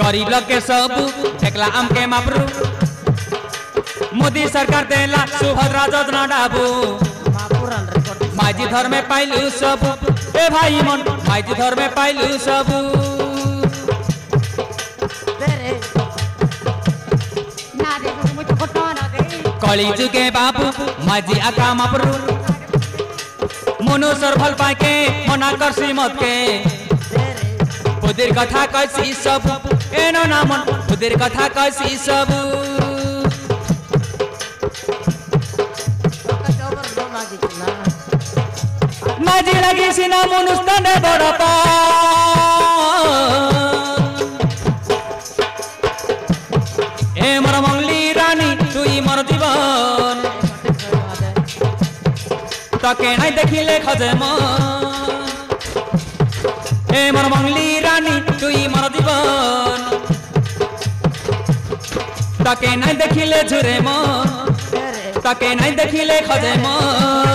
गरीब लोग के सब देखला हमके मापरू मोदी सरकार देला सुभद्रा योजना डाबू माइजी धर में पाइलू सब ए भाई मन माइजी धर में पाइलू सब कली जुगे बाबू माइजी आका मापरू मनुष्य भल पाए के मना कर श्रीमत के खुदिर कथा कैसी सब एनो ना मन खुदिर कथा कैसी सब माजी लगी सिना मनुष्य ने बड़ता ए मर मंगली रानी तू मर जीवन तके नहीं देखिले खजे मन ए मर मंगली रानी तू मर जीवन तके नहीं देखिले झुरे मन तके नहीं देखिले खजे मन